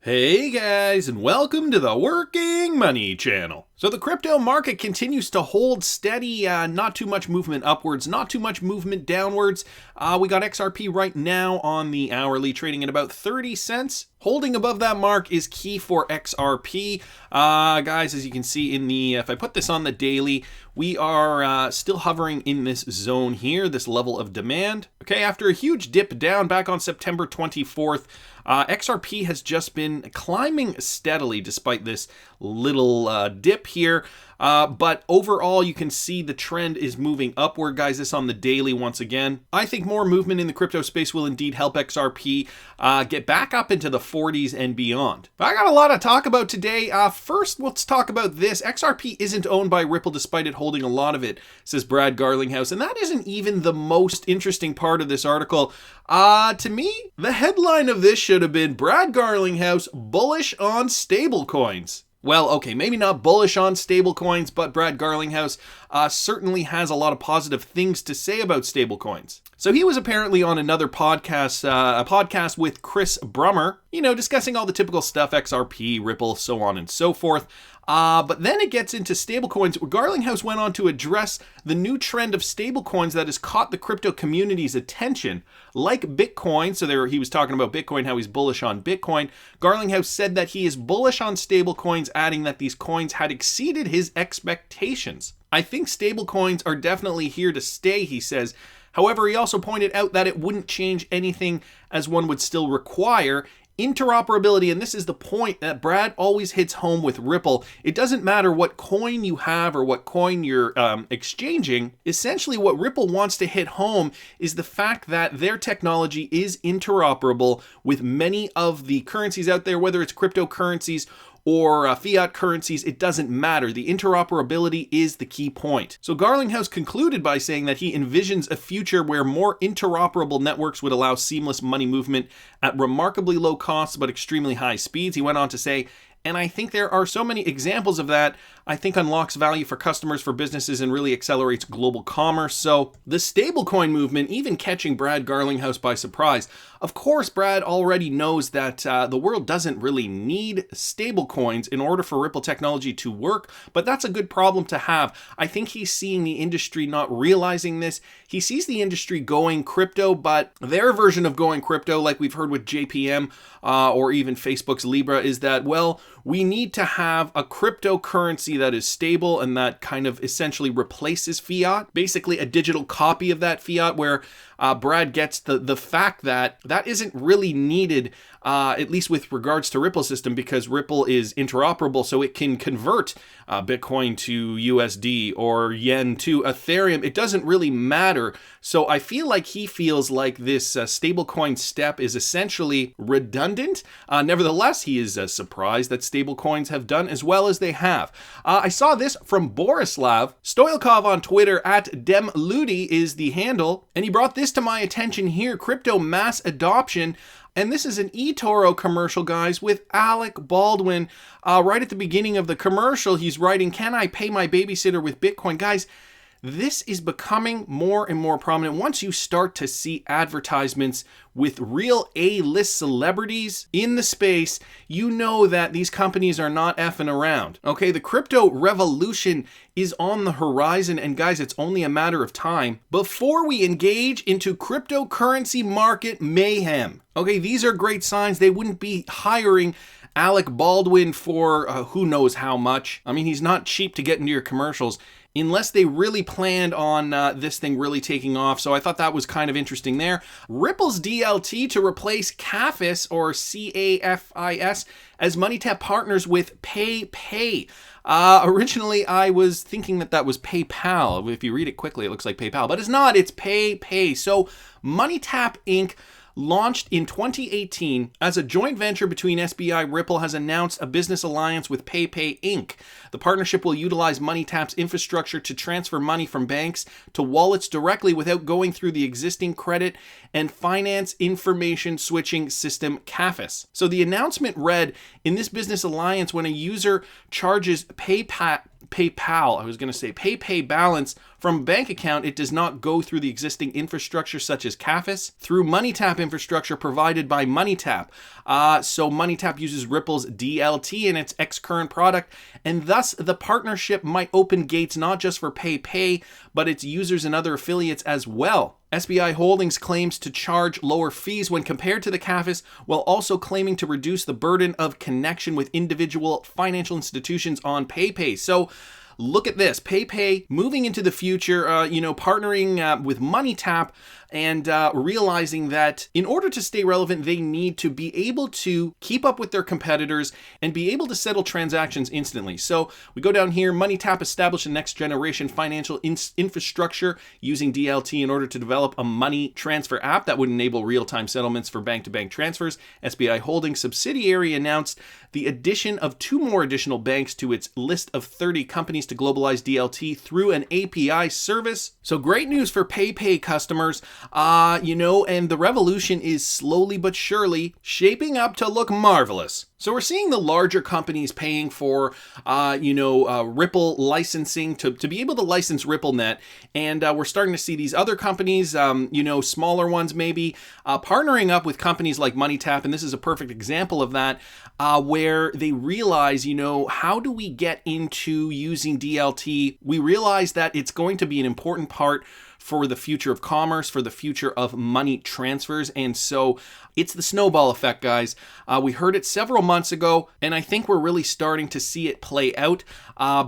Hey guys, and welcome to the Working Money channel. So the crypto market continues to hold steady, not too much movement upwards, not too much movement downwards. We got XRP right now on the hourly trading at about 30 cents. Holding above that mark is key for XRP. Guys, as you can see in the, if I put this on the daily, we are still hovering in this zone here, this level of demand. Okay, after a huge dip down back on September 24th, XRP has just been climbing steadily despite this little dip here. But overall, you can see the trend is moving upward, guys. This on the daily once again. I think more movement in the crypto space will indeed help XRP get back up into the 40s and beyond. But I got a lot to talk about today. First, let's talk about this. XRP isn't owned by Ripple despite it holding a lot of it, says Brad Garlinghouse. And that isn't even the most interesting part of this article. To me, the headline of this should have been Brad Garlinghouse bullish on stablecoins. Well, okay, maybe not bullish on stablecoins, but Brad Garlinghouse certainly has a lot of positive things to say about stablecoins. So he was apparently on another podcast, a podcast with Chris Brummer, discussing all the typical stuff, XRP, Ripple, so on and so forth. But then it gets into stablecoins. Garlinghouse went on to address the new trend of stablecoins that has caught the crypto community's attention, like Bitcoin. So he was talking about Bitcoin, how he's bullish on Bitcoin. Garlinghouse said that he is bullish on stablecoins, adding that these coins had exceeded his expectations. I think stablecoins are definitely here to stay, he says. However, he also pointed out that it wouldn't change anything, as one would still require interoperability, and this is the point that Brad always hits home with Ripple. It doesn't matter what coin you have or what coin you're exchanging. Essentially, what Ripple wants to hit home is the fact that their technology is interoperable with many of the currencies out there, whether it's cryptocurrencies or fiat currencies, it doesn't matter. The interoperability is the key point. So Garlinghouse concluded by saying that he envisions a future where more interoperable networks would allow seamless money movement at remarkably low costs but extremely high speeds. He went on to say, and I think there are so many examples of that, I think unlocks value for customers, for businesses, and really accelerates global commerce. So the stablecoin movement, even catching Brad Garlinghouse by surprise. Of course, Brad already knows that the world doesn't really need stablecoins in order for Ripple technology to work, but that's a good problem to have. I think he's seeing the industry not realizing this. He sees the industry going crypto, but their version of going crypto, like we've heard with JPM or even Facebook's Libra, is that, well, we need to have a cryptocurrency that is stable and that kind of essentially replaces fiat, basically a digital copy of that fiat, where Brad gets the fact that that isn't really needed, at least with regards to Ripple's system, because Ripple is interoperable, so it can convert Bitcoin to USD or yen to Ethereum. It doesn't really matter. So I feel like he feels like this stablecoin step is essentially redundant. Nevertheless, he is surprised that stablecoins have done as well as they have. I saw this from Borislav Stoilkov on Twitter, at Demludi is the handle, and he brought this to my attention here: crypto mass adoption. And this is an eToro commercial, guys, with Alec Baldwin. Right at the beginning of the commercial, he's writing, "Can I pay my babysitter with Bitcoin?" Guys, this is becoming more and more prominent. Once you start to see advertisements with real A-list celebrities in the space, you know that these companies are not effing around. Okay, the crypto revolution is on the horizon, and guys, it's only a matter of time before we engage into cryptocurrency market mayhem. Okay, these are great signs. They wouldn't be hiring Alec Baldwin for who knows how much. I mean, he's not cheap to get into your commercials, unless they really planned on this thing really taking off. So I thought that was kind of interesting there. Ripple's DLT to replace CAFIS, or CAFIS, as MoneyTap partners with PayPay. Originally, I was thinking that was PayPal. If you read it quickly, it looks like PayPal, but it's not. It's PayPay. So MoneyTap Inc. launched in 2018 as a joint venture between SBI Ripple, has announced a business alliance with PayPay Inc. The partnership will utilize MoneyTap's infrastructure to transfer money from banks to wallets directly without going through the existing credit and finance information switching system CAFIS. So the announcement read, in this business alliance, when a user charges PayPay PayPal, I was going to say PayPay balance from a bank account, it does not go through the existing infrastructure such as CAFIS, through MoneyTap infrastructure provided by MoneyTap. So MoneyTap uses Ripple's DLT in its X-Current product, and thus the partnership might open gates not just for PayPay, but its users and other affiliates as well. SBI Holdings claims to charge lower fees when compared to the CAFIS, while also claiming to reduce the burden of connection with individual financial institutions on PayPay. So look at this, PayPay moving into the future, partnering with MoneyTap and realizing that in order to stay relevant, they need to be able to keep up with their competitors and be able to settle transactions instantly. So we go down here, MoneyTap established a next generation financial infrastructure using DLT in order to develop a money transfer app that would enable real-time settlements for bank-to-bank transfers. SBI Holdings subsidiary announced the addition of 2 more additional banks to its list of 30 companies to globalize DLT through an API service. So great news for PayPay customers. And the revolution is slowly but surely shaping up to look marvelous. So we're seeing the larger companies paying for, Ripple licensing to be able to license RippleNet. And we're starting to see these other companies, smaller ones maybe, partnering up with companies like MoneyTap. And this is a perfect example of that, where they realize, how do we get into using DLT? We realize that it's going to be an important part for the future of commerce, for the future of money transfers. And so it's the snowball effect, guys. We heard it several months ago, and I think we're really starting to see it play out.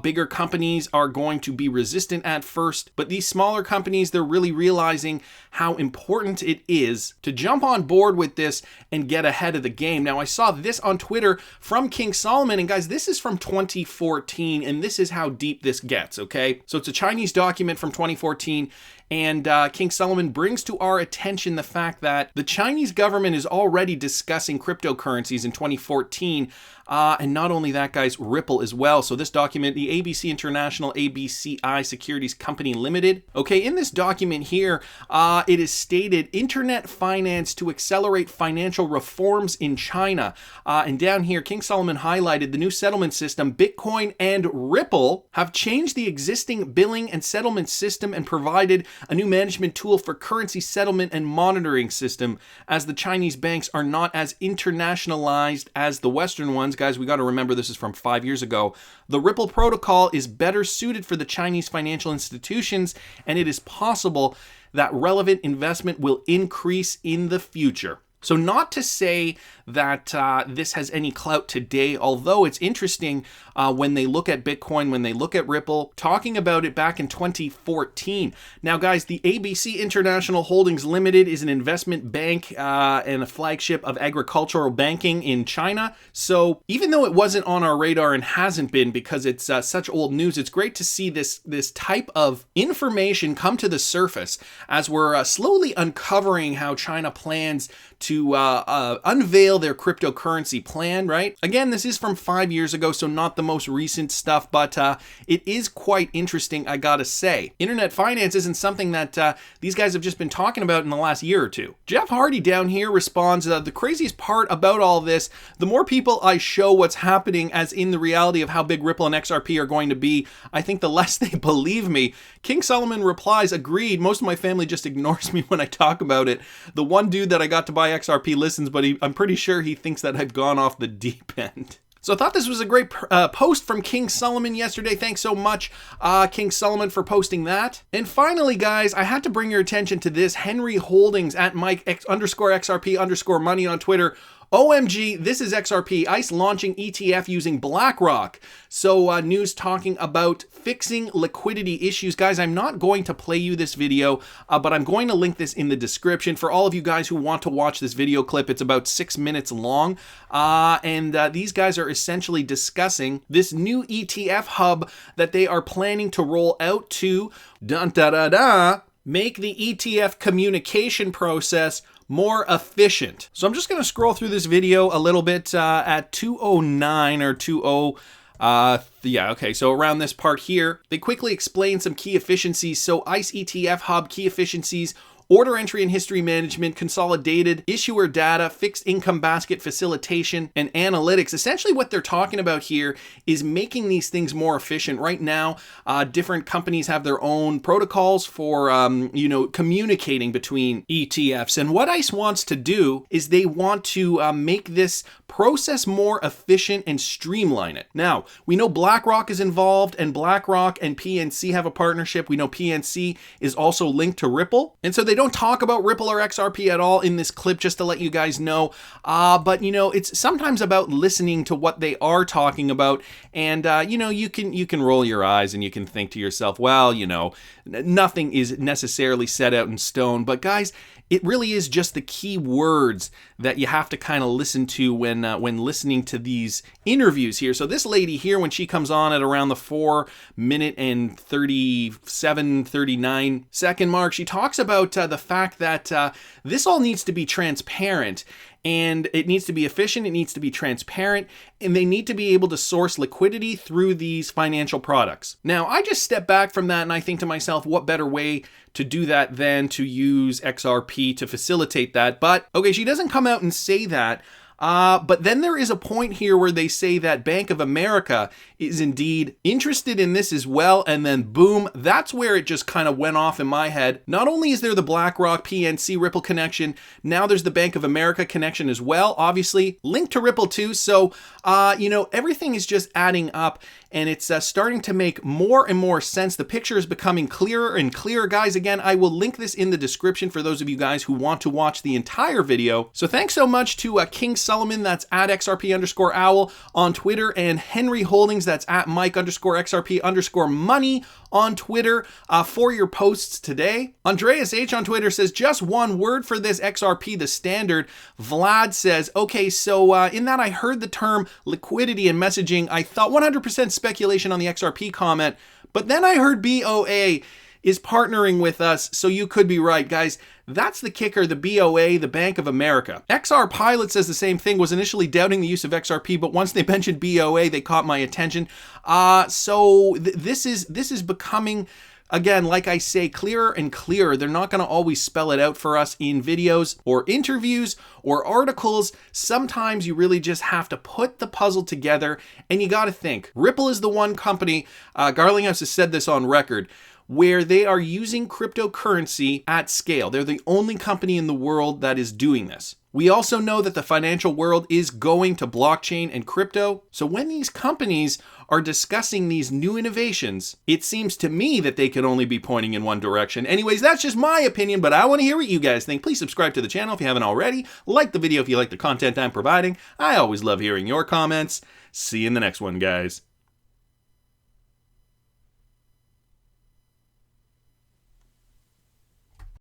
Bigger companies are going to be resistant at first, but these smaller companies, they're really realizing how important it is to jump on board with this and get ahead of the game. Now, I saw this on Twitter from King Solomon, and guys, this is from 2014, and this is how deep this gets, okay? So it's a Chinese document from 2014, and King Solomon brings to our attention the fact that the Chinese government is already discussing cryptocurrencies in 2014. And not only that, guys, Ripple as well. So this document, the ABC International ABCI Securities Company Limited. Okay, in this document here, it is stated internet finance to accelerate financial reforms in China. And down here, King Solomon highlighted the new settlement system, Bitcoin and Ripple have changed the existing billing and settlement system and provided a new management tool for currency settlement and monitoring system, as the Chinese banks are not as internationalized as the Western ones. Guys, we got to remember this is from 5 years ago. The Ripple protocol is better suited for the Chinese financial institutions, and it is possible that relevant investment will increase in the future. So not to say that this has any clout today, although it's interesting when they look at Bitcoin, when they look at Ripple, talking about it back in 2014. Now, guys, the ABC International Holdings Limited is an investment bank and a flagship of agricultural banking in China. So even though it wasn't on our radar and hasn't been because it's such old news, it's great to see this type of information come to the surface as we're slowly uncovering how China plans to unveil their cryptocurrency plan, right? Again, this is from 5 years ago, so not the most recent stuff, but it is quite interesting, I gotta say. Internet finance isn't something that these guys have just been talking about in the last year or two. Jeff Hardy down here responds, the craziest part about all this, the more people I show what's happening as in the reality of how big Ripple and XRP are going to be, I think the less they believe me. King Solomon replies, agreed, most of my family just ignores me when I talk about it. The one dude that I got to buy XRP listens, but I'm pretty sure he thinks that I've gone off the deep end. So I thought this was a great post from King Solomon yesterday. Thanks so much, King Solomon, for posting that. And finally, guys, I had to bring your attention to this. Henry Holdings at Mike_XRP_money on Twitter. OMG, this is XRP. ICE launching ETF using BlackRock. So news talking about fixing liquidity issues. Guys, I'm not going to play you this video, but I'm going to link this in the description for all of you guys who want to watch this video clip. It's about 6 minutes long. And these guys are essentially discussing this new ETF hub that they are planning to roll out to make the ETF communication process more efficient. So I'm just going to scroll through this video a little bit at 2:09 or 2:0. So around this part here, they quickly explain some key efficiencies. So ICE ETF Hub key efficiencies order entry and history management, consolidated issuer data, fixed income basket facilitation, and analytics. Essentially what they're talking about here is making these things more efficient. Right now, different companies have their own protocols for, communicating between ETFs. And what ICE wants to do is they want to make this process more efficient and streamline it. Now, we know BlackRock is involved, and BlackRock and PNC have a partnership. We know PNC is also linked to Ripple. And so they don't talk about Ripple or XRP at all in this clip, just to let you guys know. But it's sometimes about listening to what they are talking about. And, you can roll your eyes and you can think to yourself, well, nothing is necessarily set out in stone. But guys, it really is just the key words that you have to kind of listen to when listening to these interviews here. So this lady here, when she comes on at around the 4-minute and 39 mark, she talks about the fact that this all needs to be transparent. And it needs to be efficient, it needs to be transparent, and they need to be able to source liquidity through these financial products. Now, I just step back from that and I think to myself, what better way to do that than to use XRP to facilitate that? But, okay, she doesn't come out and say that. But then there is a point here where they say that Bank of America is indeed interested in this as well, and then boom, that's where it just kind of went off in my head. Not only is there the BlackRock, PNC, Ripple connection, now there's the Bank of America connection as well, obviously linked to Ripple too. So, everything is just adding up, and it's starting to make more and more sense. The picture is becoming clearer and clearer, guys. Again, I will link this in the description for those of you guys who want to watch the entire video. So thanks so much to King Solomon, that's at XRP_owl on Twitter, and Henry Holdings, that's at Mike_XRP_money on Twitter for your posts today. Andreas H on Twitter says, just one word for this XRP, the standard. Vlad says, okay, so in that I heard the term liquidity and messaging. I thought 100% speculation on the XRP comment, but then I heard BOA is partnering with us, so you could be right, guys. That's the kicker, the BOA, the Bank of America. XR Pilot says the same thing, was initially doubting the use of XRP, but once they mentioned BOA, they caught my attention. So this is becoming, again, like I say, clearer and clearer. They're not going to always spell it out for us in videos or interviews or articles. Sometimes you really just have to put the puzzle together, and you got to think. Ripple is the one company, Garlinghouse has said this on record, where they are using cryptocurrency at scale. They're the only company in the world that is doing this. We also know that the financial world is going to blockchain and crypto. So when these companies are discussing these new innovations, it seems to me that they can only be pointing in one direction. Anyways, that's just my opinion, but I want to hear what you guys think. Please subscribe to the channel if you haven't already. Like the video if you like the content I'm providing. I always love hearing your comments. See you in the next one, guys.